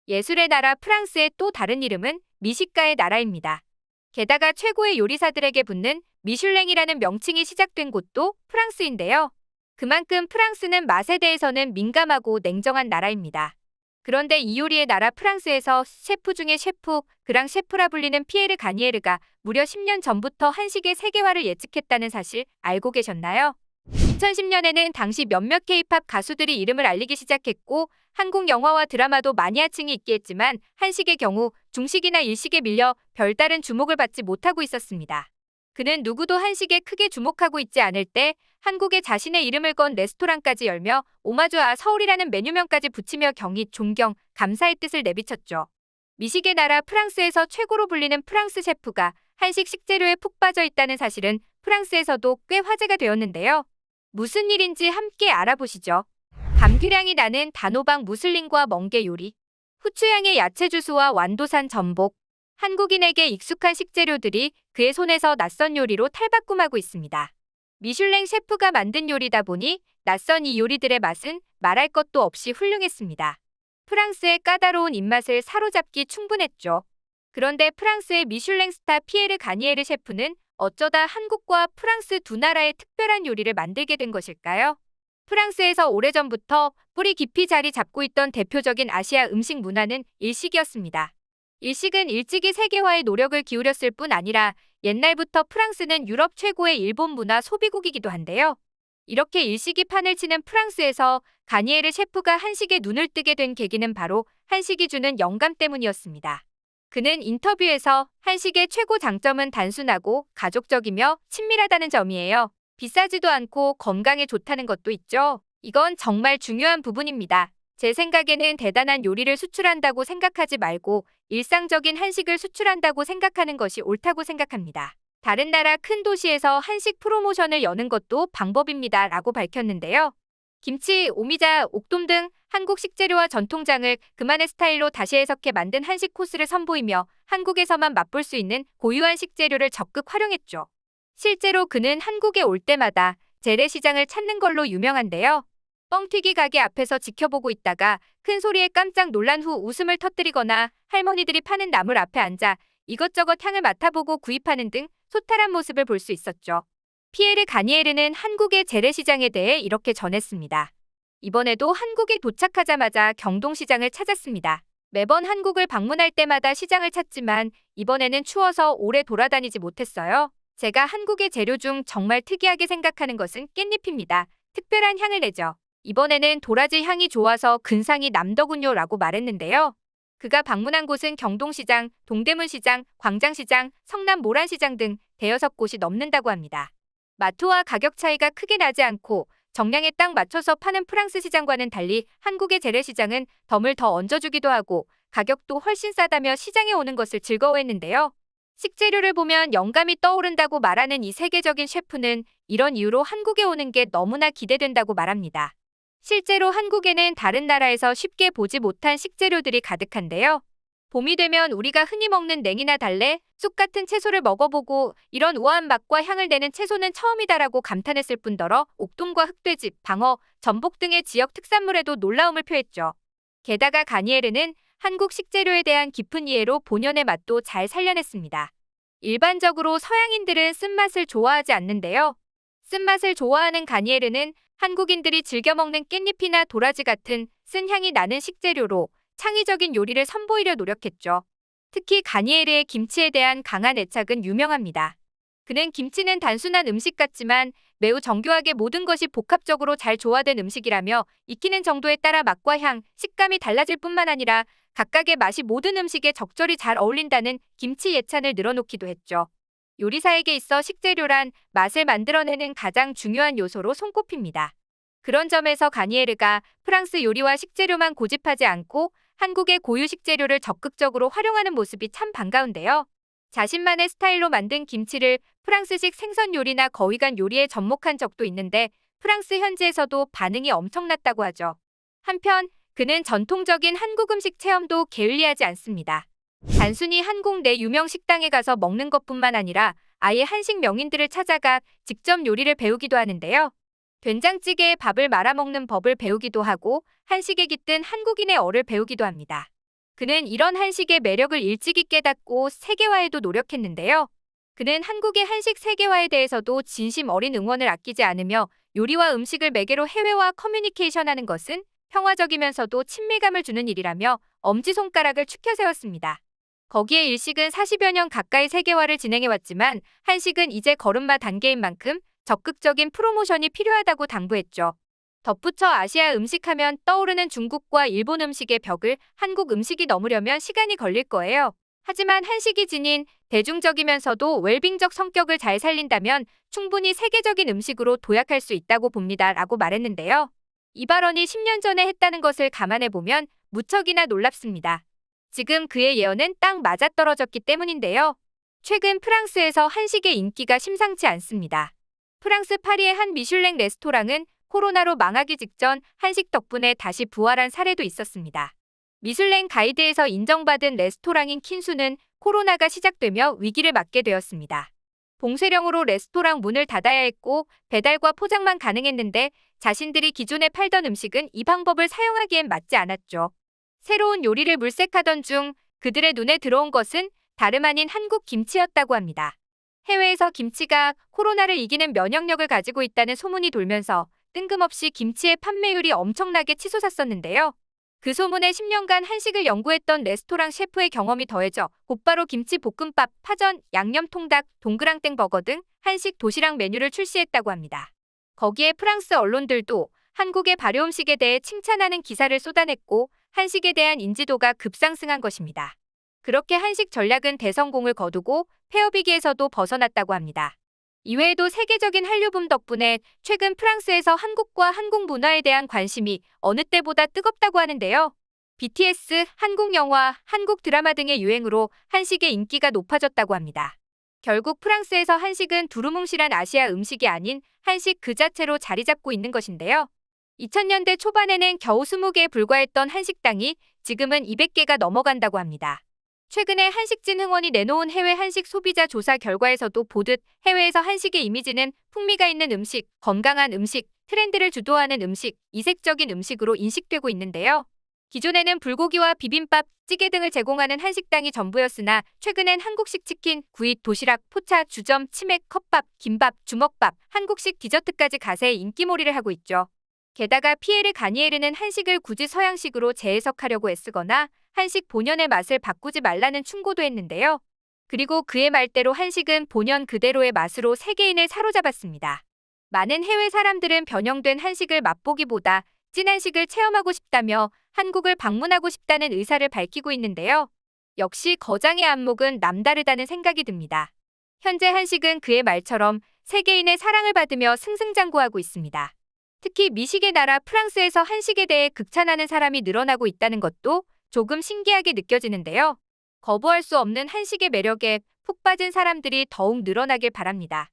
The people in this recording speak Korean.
예술의 나라 프랑스의 또 다른 이름은 미식가의 나라입니다. 게다가 최고의 요리사들에게 붙는 미슐랭이라는 명칭이 시작된 곳도 프랑스인데요. 그만큼 프랑스는 맛에 대해서는 민감하고 냉정한 나라입니다. 그런데 이 요리의 나라 프랑스에서 셰프 중에 셰프, 그랑 셰프라 불리는 피에르 가니에르가 무려 10년 전부터 한식의 세계화를 예측했다는 사실 알고 계셨나요? 2010년에는 당시 몇몇 K-팝 가수들이 이름을 알리기 시작했고 한국 영화와 드라마도 마니아층이 있게 했지만 한식의 경우 중식이나 일식에 밀려 별다른 주목을 받지 못하고 있었습니다. 그는 누구도 한식에 크게 주목하고 있지 않을 때 한국에 자신의 이름을 건 레스토랑까지 열며 오마주아 서울이라는 메뉴명까지 붙이며 경의, 존경, 감사의 뜻을 내비쳤죠. 미식의 나라 프랑스에서 최고로 불리는 프랑스 셰프가 한식 식재료에 푹 빠져 있다는 사실은 프랑스에서도 꽤 화제가 되었는데요. 무슨 일인지 함께 알아보시죠. 감귤향이 나는 단호박 무슬림과 멍게 요리, 후추향의 야채 주스와 완도산 전복, 한국인에게 익숙한 식재료들이 그의 손에서 낯선 요리로 탈바꿈하고 있습니다. 미슐랭 셰프가 만든 요리다 보니 낯선 이 요리들의 맛은 말할 것도 없이 훌륭했습니다. 프랑스의 까다로운 입맛을 사로잡기 충분했죠. 그런데 프랑스의 미슐랭 스타 피에르 가니에르 셰프는 어쩌다 한국과 프랑스 두 나라의 특별한 요리를 만들게 된 것일까요? 프랑스에서 오래전부터 뿌리 깊이 자리 잡고 있던 대표적인 아시아 음식 문화는 일식이었습니다. 일식은 일찍이 세계화에 노력을 기울였을 뿐 아니라 옛날부터 프랑스는 유럽 최고의 일본 문화 소비국이기도 한데요. 이렇게 일식이 판을 치는 프랑스에서 가니에르 셰프가 한식에 눈을 뜨게 된 계기는 바로 한식이 주는 영감 때문이었습니다. 그는 인터뷰에서 한식의 최고 장점은 단순하고 가족적이며 친밀하다는 점이에요. 비싸지도 않고 건강에 좋다는 것도 있죠. 이건 정말 중요한 부분입니다. 제 생각에는 대단한 요리를 수출한다고 생각하지 말고 일상적인 한식을 수출한다고 생각하는 것이 옳다고 생각합니다. 다른 나라 큰 도시에서 한식 프로모션을 여는 것도 방법입니다. 라고 밝혔는데요. 김치, 오미자, 옥돔 등 한국 식재료와 전통장을 그만의 스타일로 다시 해석해 만든 한식 코스를 선보이며 한국에서만 맛볼 수 있는 고유한 식재료를 적극 활용했죠. 실제로 그는 한국에 올 때마다 재래시장을 찾는 걸로 유명한데요. 뻥튀기 가게 앞에서 지켜보고 있다가 큰 소리에 깜짝 놀란 후 웃음을 터뜨리거나 할머니들이 파는 나물 앞에 앉아 이것저것 향을 맡아보고 구입하는 등 소탈한 모습을 볼 수 있었죠. 피에르 가니에르는 한국의 재래시장에 대해 이렇게 전했습니다. 이번에도 한국에 도착하자마자 경동시장을 찾았습니다. 매번 한국을 방문할 때마다 시장을 찾지만 이번에는 추워서 오래 돌아다니지 못했어요. 제가 한국의 재료 중 정말 특이하게 생각하는 것은 깻잎입니다. 특별한 향을 내죠. 이번에는 도라지 향이 좋아서 근상이 남더군요 라고 말했는데요. 그가 방문한 곳은 경동시장, 동대문시장, 광장시장, 성남 모란시장 등 대여섯 곳이 넘는다고 합니다. 마트와 가격 차이가 크게 나지 않고 정량에 딱 맞춰서 파는 프랑스 시장과는 달리 한국의 재래시장은 덤을 더 얹어주기도 하고 가격도 훨씬 싸다며 시장에 오는 것을 즐거워했는데요. 식재료를 보면 영감이 떠오른다고 말하는 이 세계적인 셰프는 이런 이유로 한국에 오는 게 너무나 기대된다고 말합니다. 실제로 한국에는 다른 나라에서 쉽게 보지 못한 식재료들이 가득한데요. 봄이 되면 우리가 흔히 먹는 냉이나 달래, 쑥 같은 채소를 먹어보고 이런 우아한 맛과 향을 내는 채소는 처음이다라고 감탄했을 뿐더러 옥돔과 흑돼지, 방어, 전복 등의 지역 특산물에도 놀라움을 표했죠. 게다가 가니에르는 한국 식재료에 대한 깊은 이해로 본연의 맛도 잘 살려냈습니다. 일반적으로 서양인들은 쓴맛을 좋아하지 않는데요. 쓴맛을 좋아하는 가니에르는 한국인들이 즐겨 먹는 깻잎이나 도라지 같은 쓴 향이 나는 식재료로 창의적인 요리를 선보이려 노력했죠. 특히 가니에르의 김치에 대한 강한 애착은 유명합니다. 그는 김치는 단순한 음식 같지만 매우 정교하게 모든 것이 복합적으로 잘 조화된 음식이라며 익히는 정도에 따라 맛과 향, 식감이 달라질 뿐만 아니라 각각의 맛이 모든 음식에 적절히 잘 어울린다는 김치 예찬을 늘어놓기도 했죠. 요리사에게 있어 식재료란 맛을 만들어내는 가장 중요한 요소로 손꼽힙니다. 그런 점에서 가니에르가 프랑스 요리와 식재료만 고집하지 않고 한국의 고유 식재료를 적극적으로 활용하는 모습이 참 반가운데요. 자신만의 스타일로 만든 김치를 프랑스식 생선 요리나 거위간 요리에 접목한 적도 있는데 프랑스 현지에서도 반응이 엄청났다고 하죠. 한편 그는 전통적인 한국 음식 체험도 게을리하지 않습니다. 단순히 한국 내 유명 식당에 가서 먹는 것뿐만 아니라 아예 한식 명인들을 찾아가 직접 요리를 배우기도 하는데요. 된장찌개에 밥을 말아 먹는 법을 배우기도 하고 한식에 깃든 한국인의 어를 배우기도 합니다. 그는 이런 한식의 매력을 일찍이 깨닫고 세계화에도 노력했는데요. 그는 한국의 한식 세계화에 대해서도 진심 어린 응원을 아끼지 않으며 요리와 음식을 매개로 해외와 커뮤니케이션하는 것은 평화적이면서도 친밀감을 주는 일이라며 엄지손가락을 추켜 세웠습니다. 거기에 일식은 40여 년 가까이 세계화를 진행해왔지만 한식은 이제 걸음마 단계인 만큼 적극적인 프로모션이 필요하다고 당부했죠. 덧붙여 아시아 음식하면 떠오르는 중국과 일본 음식의 벽을 한국 음식이 넘으려면 시간이 걸릴 거예요. 하지만 한식이 지닌 대중적이면서도 웰빙적 성격을 잘 살린다면 충분히 세계적인 음식으로 도약할 수 있다고 봅니다. 라고 말했는데요. 이 발언이 10년 전에 했다는 것을 감안해보면 무척이나 놀랍습니다. 지금 그의 예언은 딱 맞아떨어졌기 때문인데요. 최근 프랑스에서 한식의 인기가 심상치 않습니다. 프랑스 파리의 한 미슐랭 레스토랑은 코로나로 망하기 직전 한식 덕분에 다시 부활한 사례도 있었습니다. 미슐랭 가이드에서 인정받은 레스토랑인 킨수는 코로나가 시작되며 위기를 맞게 되었습니다. 봉쇄령으로 레스토랑 문을 닫아야 했고 배달과 포장만 가능했는데 자신들이 기존에 팔던 음식은 이 방법을 사용하기엔 맞지 않았죠. 새로운 요리를 물색하던 중 그들의 눈에 들어온 것은 다름 아닌 한국 김치였다고 합니다. 해외에서 김치가 코로나를 이기는 면역력을 가지고 있다는 소문이 돌면서 뜬금없이 김치의 판매율이 엄청나게 치솟았었는데요. 그 소문에 10년간 한식을 연구했던 레스토랑 셰프의 경험이 더해져 곧바로 김치 볶음밥, 파전, 양념통닭, 동그랑땡 버거 등 한식 도시락 메뉴를 출시했다고 합니다. 거기에 프랑스 언론들도 한국의 발효음식에 대해 칭찬하는 기사를 쏟아냈고 한식에 대한 인지도가 급상승한 것입니다. 그렇게 한식 전략은 대성공을 거두고 폐업위기에서도 벗어났다고 합니다. 이외에도 세계적인 한류붐 덕분에 최근 프랑스에서 한국과 한국 문화에 대한 관심이 어느 때보다 뜨겁다고 하는데요. BTS, 한국 영화, 한국 드라마 등의 유행으로 한식의 인기가 높아졌다고 합니다. 결국 프랑스에서 한식은 두루뭉실한 아시아 음식이 아닌 한식 그 자체로 자리 잡고 있는 것인데요. 2000년대 초반에는 겨우 20개에 불과했던 한식당이 지금은 200개가 넘어간다고 합니다. 최근에 한식진 흥원이 내놓은 해외 한식 소비자 조사 결과에서도 보듯 해외에서 한식의 이미지는 풍미가 있는 음식, 건강한 음식, 트렌드를 주도하는 음식, 이색적인 음식으로 인식되고 있는데요. 기존에는 불고기와 비빔밥, 찌개 등을 제공하는 한식당이 전부였으나 최근엔 한국식 치킨, 구이, 도시락, 포차, 주점, 치맥, 컵밥, 김밥, 주먹밥, 한국식 디저트까지 가세히 인기몰이를 하고 있죠. 게다가 피에르 가니에르는 한식을 굳이 서양식으로 재해석하려고 애쓰거나 한식 본연의 맛을 바꾸지 말라는 충고도 했는데요. 그리고 그의 말대로 한식은 본연 그대로의 맛으로 세계인을 사로잡았습니다. 많은 해외 사람들은 변형된 한식을 맛보기보다 찐 한식을 체험하고 싶다며 한국을 방문하고 싶다는 의사를 밝히고 있는데요. 역시 거장의 안목은 남다르다는 생각이 듭니다. 현재 한식은 그의 말처럼 세계인의 사랑을 받으며 승승장구하고 있습니다. 특히 미식의 나라 프랑스에서 한식에 대해 극찬하는 사람이 늘어나고 있다는 것도 조금 신기하게 느껴지는데요. 거부할 수 없는 한식의 매력에 푹 빠진 사람들이 더욱 늘어나길 바랍니다.